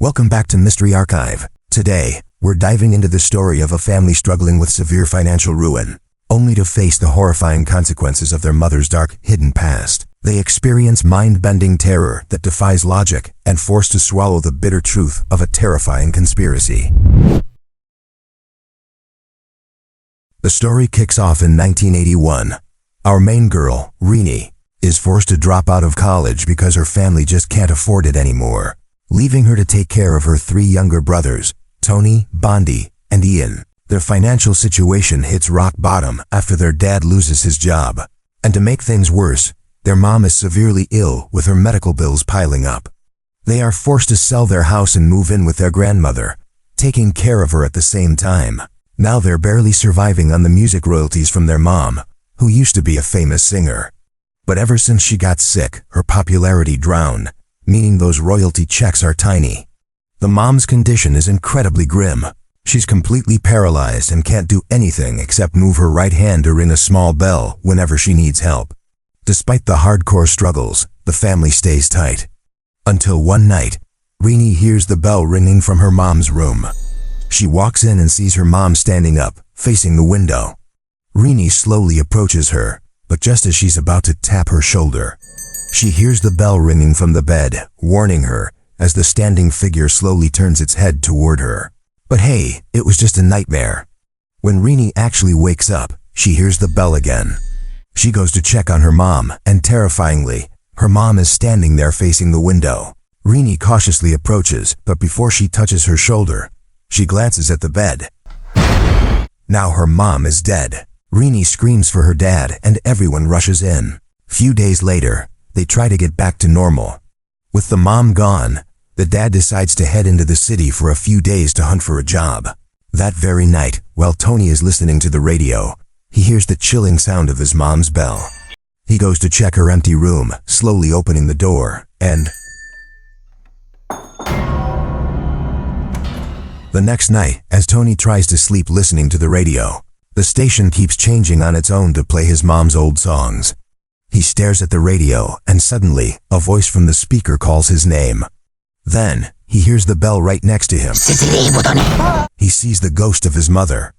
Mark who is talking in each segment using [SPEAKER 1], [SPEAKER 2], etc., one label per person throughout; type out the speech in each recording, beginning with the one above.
[SPEAKER 1] Welcome back to Mystery Archive. Today, we're diving into the story of a family struggling with severe financial ruin, only to face the horrifying consequences of their mother's dark, hidden past. They experience mind-bending terror that defies logic and forced to swallow the bitter truth of a terrifying conspiracy. The story kicks off in 1981. Our main girl, Rini, is forced to drop out of college because her family just can't afford it anymore, leaving her to take care of her three younger brothers, Tony, Bondi, and Ian. Their financial situation hits rock bottom after their dad loses his job. And to make things worse, their mom is severely ill with her medical bills piling up. They are forced to sell their house and move in with their grandmother, taking care of her at the same time. Now they're barely surviving on the music royalties from their mom, who used to be a famous singer. But ever since she got sick, her popularity drowned, meaning those royalty checks are tiny. The mom's condition is incredibly grim. She's completely paralyzed and can't do anything except move her right hand to ring a small bell whenever she needs help. Despite the hardcore struggles, the family stays tight. Until one night, Rini hears the bell ringing from her mom's room. She walks in and sees her mom standing up, facing the window. Rini slowly approaches her, but just as she's about to tap her shoulder, she hears the bell ringing from the bed, warning her as the standing figure slowly turns its head toward her. But hey, it was just a nightmare. When Rini actually wakes up, she hears the bell again. She goes to check on her mom, and terrifyingly, her mom is standing there facing the window. Rini cautiously approaches, but before she touches her shoulder, she glances at the bed. Now her mom is dead. Rini screams for her dad, and everyone rushes in. Few days later, they try to get back to normal. With the mom gone, the dad decides to head into the city for a few days to hunt for a job. That very night, while Tony is listening to the radio, he hears the chilling sound of his mom's bell. He goes to check her empty room, slowly opening the door, and the next night, as Tony tries to sleep listening to the radio, the station keeps changing on its own to play his mom's old songs. He stares at the radio, and suddenly, a voice from the speaker calls his name. Then, he hears the bell right next to him. He sees the ghost of his mother.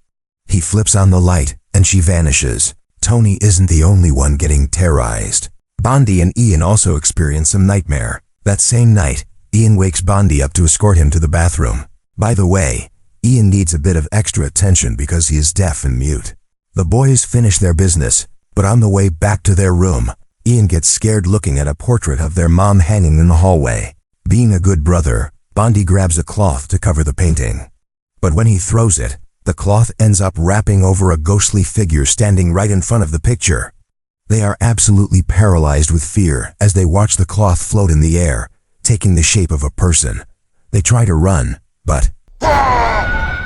[SPEAKER 1] He flips on the light, and she vanishes. Tony isn't the only one getting terrorized. Bondi and Ian also experience some nightmare. That same night, Ian wakes Bondi up to escort him to the bathroom. By the way, Ian needs a bit of extra attention because he is deaf and mute. The boys finish their business, but on the way back to their room, Ian gets scared looking at a portrait of their mom hanging in the hallway. Being a good brother, Bondi grabs a cloth to cover the painting. But when he throws it, the cloth ends up wrapping over a ghostly figure standing right in front of the picture. They are absolutely paralyzed with fear as they watch the cloth float in the air, taking the shape of a person. They try to run, but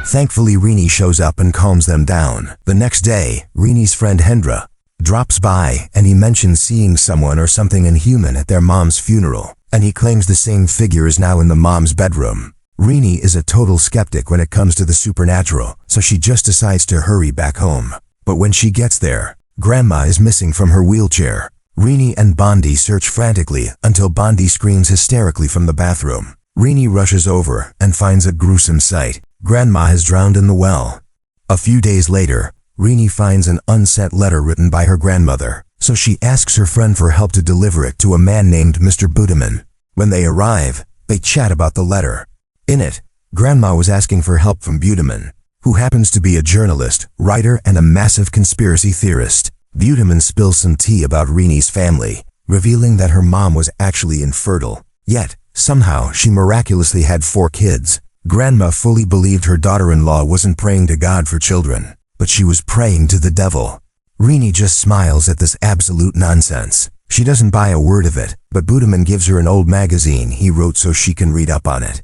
[SPEAKER 1] thankfully Rini shows up and calms them down. The next day, Rini's friend Hendra drops by and he mentions seeing someone or something inhuman at their mom's funeral, and he claims the same figure is now in the mom's bedroom. Rini is a total skeptic when it comes to the supernatural, so she just decides to hurry back home. But when she gets there, Grandma is missing from her wheelchair. Rini and Bondi search frantically until Bondi screams hysterically from the bathroom. Rini rushes over and finds a gruesome sight. Grandma has drowned in the well. A few days later, Rini finds an unsent letter written by her grandmother, so she asks her friend for help to deliver it to a man named Mr. Budeman. When they arrive, they chat about the letter. In it, Grandma was asking for help from Budeman, who happens to be a journalist, writer, and a massive conspiracy theorist. Budeman spills some tea about Rini's family, revealing that her mom was actually infertile. Yet, somehow, she miraculously had 4 kids. Grandma fully believed her daughter-in-law wasn't praying to God for children, but she was praying to the devil. Rini just smiles at this absolute nonsense. She doesn't buy a word of it, but Budeman gives her an old magazine he wrote so she can read up on it.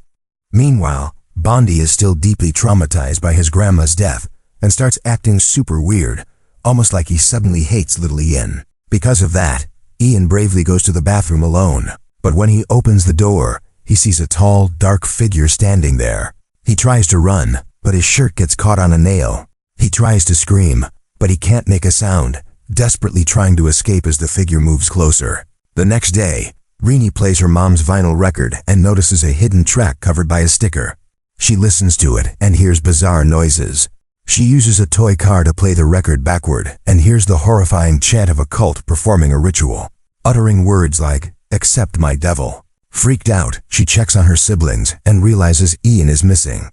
[SPEAKER 1] Meanwhile, Bondi is still deeply traumatized by his grandma's death and starts acting super weird, almost like he suddenly hates little Ian. Because of that, Ian bravely goes to the bathroom alone, but when he opens the door, he sees a tall, dark figure standing there. He tries to run, but his shirt gets caught on a nail. He tries to scream, but he can't make a sound, desperately trying to escape as the figure moves closer. The next day, Rini plays her mom's vinyl record and notices a hidden track covered by a sticker. She listens to it and hears bizarre noises. She uses a toy car to play the record backward and hears the horrifying chant of a cult performing a ritual, uttering words like, "Accept my devil." Freaked out, she checks on her siblings and realizes Ian is missing.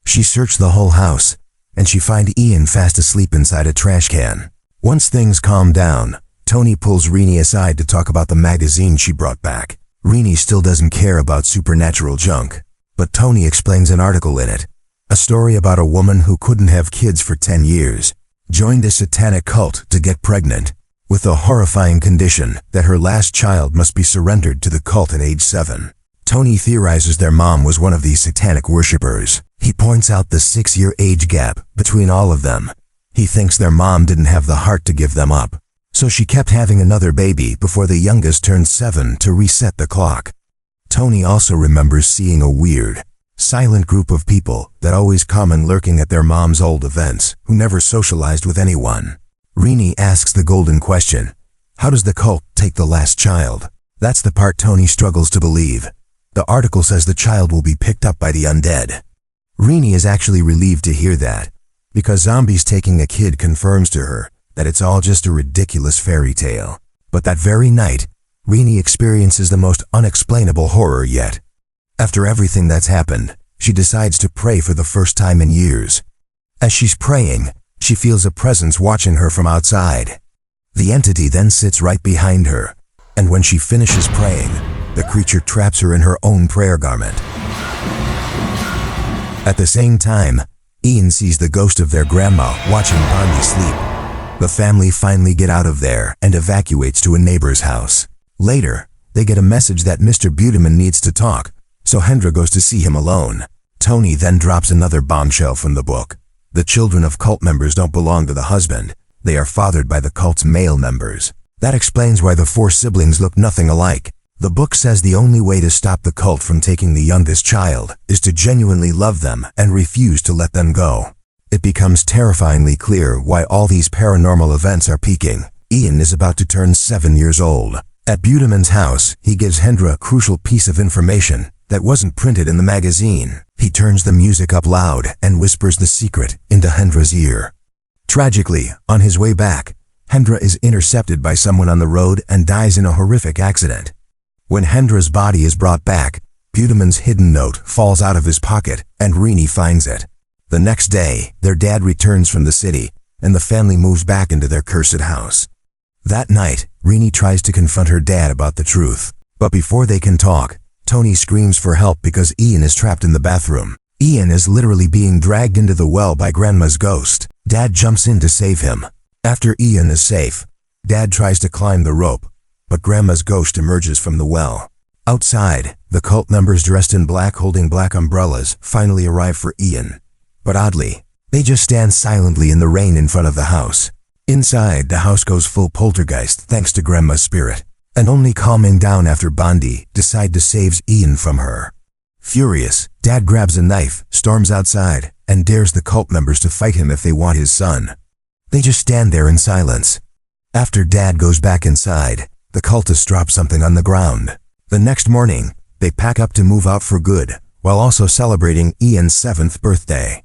[SPEAKER 1] She searched the whole house, and she finds Ian fast asleep inside a trash can. Once things calm down, Tony pulls Rini aside to talk about the magazine she brought back. Rini still doesn't care about supernatural junk, but Tony explains an article in it. A story about a woman who couldn't have kids for 10 years, joined a satanic cult to get pregnant, with the horrifying condition that her last child must be surrendered to the cult at age 7. Tony theorizes their mom was one of these satanic worshippers. He points out the 6-year age gap between all of them. He thinks their mom didn't have the heart to give them up, so she kept having another baby before the youngest turned 7 to reset the clock. Tony also remembers seeing a weird, silent group of people that always come and lurking at their mom's old events, who never socialized with anyone. Rini asks the golden question, how does the cult take the last child? That's the part Tony struggles to believe. The article says the child will be picked up by the undead. Rini is actually relieved to hear that, because zombies taking a kid confirms to her that it's all just a ridiculous fairy tale. But that very night, Rini experiences the most unexplainable horror yet. After everything that's happened, she decides to pray for the first time in years. As she's praying, she feels a presence watching her from outside. The entity then sits right behind her, and when she finishes praying, the creature traps her in her own prayer garment. At the same time, Ian sees the ghost of their grandma watching Bondi sleep. The family finally get out of there and evacuates to a neighbor's house. Later, they get a message that Mr. Buteman needs to talk, so Hendra goes to see him alone. Tony then drops another bombshell from the book. The children of cult members don't belong to the husband. They are fathered by the cult's male members. That explains why the 4 siblings look nothing alike. The book says the only way to stop the cult from taking the youngest child is to genuinely love them and refuse to let them go. It becomes terrifyingly clear why all these paranormal events are peaking. Ian is about to turn 7 years old. At Buteman's house, he gives Hendra a crucial piece of information that wasn't printed in the magazine. He turns the music up loud and whispers the secret into Hendra's ear. Tragically, on his way back, Hendra is intercepted by someone on the road and dies in a horrific accident. When Hendra's body is brought back, Buteman's hidden note falls out of his pocket and Rini finds it. The next day, their dad returns from the city and the family moves back into their cursed house. That night, Rini tries to confront her dad about the truth, but before they can talk, Tony screams for help because Ian is trapped in the bathroom. Ian is literally being dragged into the well by Grandma's ghost. Dad jumps in to save him. After Ian is safe, Dad tries to climb the rope, but Grandma's ghost emerges from the well. Outside, the cult members dressed in black holding black umbrellas finally arrive for Ian. But oddly, they just stand silently in the rain in front of the house. Inside, the house goes full poltergeist thanks to Grandma's spirit, and only calming down after Bondi decides to save Ian from her. Furious, Dad grabs a knife, storms outside, and dares the cult members to fight him if they want his son. They just stand there in silence. After Dad goes back inside, the cultists drop something on the ground. The next morning, they pack up to move out for good, while also celebrating Ian's 7th birthday.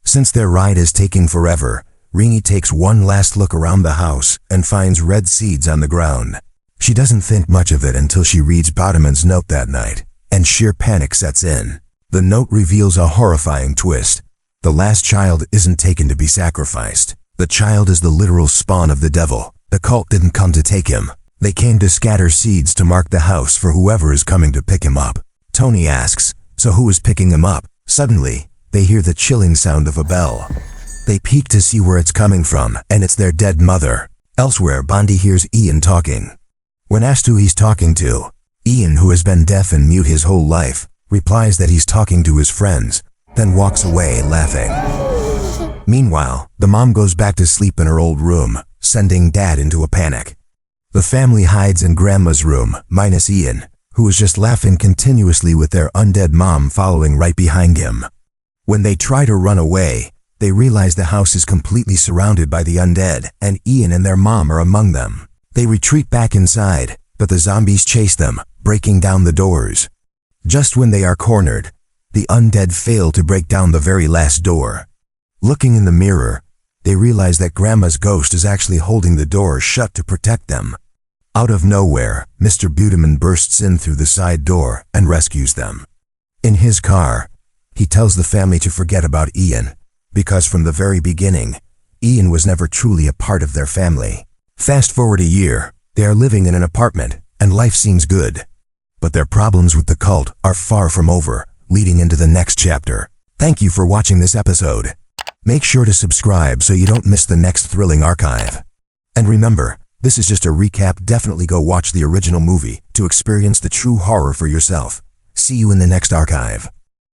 [SPEAKER 1] Since their ride is taking forever, Rini takes one last look around the house and finds red seeds on the ground. She doesn't think much of it until she reads Buteman's note that night, and sheer panic sets in. The note reveals a horrifying twist. The last child isn't taken to be sacrificed. The child is the literal spawn of the devil. The cult didn't come to take him. They came to scatter seeds to mark the house for whoever is coming to pick him up. Tony asks, so who is picking him up? Suddenly, they hear the chilling sound of a bell. They peek to see where it's coming from, and it's their dead mother. Elsewhere, Bondi hears Ian talking. When asked who he's talking to, Ian, who has been deaf and mute his whole life, replies that he's talking to his friends, then walks away laughing. Meanwhile, the mom goes back to sleep in her old room, sending Dad into a panic. The family hides in Grandma's room, minus Ian, who is just laughing continuously with their undead mom following right behind him. When they try to run away, they realize the house is completely surrounded by the undead, and Ian and their mom are among them. They retreat back inside, but the zombies chase them, breaking down the doors. Just when they are cornered, the undead fail to break down the very last door. Looking in the mirror, they realize that Grandma's ghost is actually holding the door shut to protect them. Out of nowhere, Mr. Buteman bursts in through the side door and rescues them. In his car, he tells the family to forget about Ian, because from the very beginning, Ian was never truly a part of their family. Fast forward a year, they are living in an apartment, and life seems good. But their problems with the cult are far from over, leading into the next chapter. Thank you for watching this episode. Make sure to subscribe so you don't miss the next thrilling archive. And remember, this is just a recap. Definitely go watch the original movie to experience the true horror for yourself. See you in the next archive.